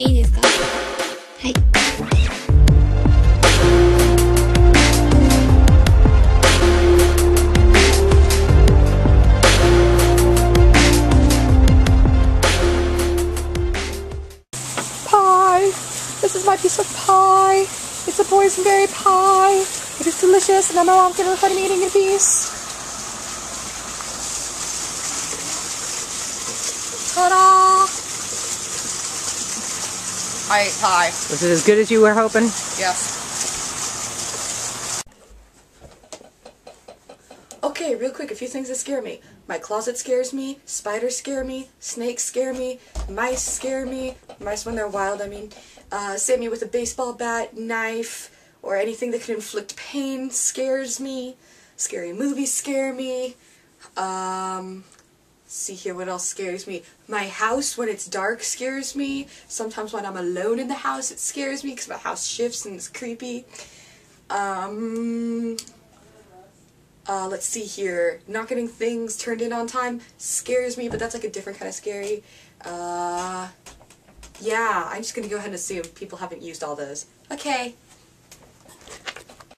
いいですか？はい。Pie! This is my piece of pie! It's a boysenberry pie! It is delicious, and my mom's gonna record me eating a piece. Ta-da! I ate pie. Was it as good as you were hoping? Yes. Okay, real quick, a few things that scare me. My closet scares me, spiders scare me, snakes scare me, mice scare me. Mice when they're wild, I mean. Save me with a baseball bat, knife, or anything that could inflict pain scares me. Scary movies scare me. See here, what else scares me? My house when it's dark scares me. Sometimes when I'm alone in the house it scares me because my house shifts and it's creepy. Let's see here. Not getting things turned in on time scares me, but that's like a different kind of scary. Yeah, I'm just gonna go ahead and assume people haven't used all those. Okay.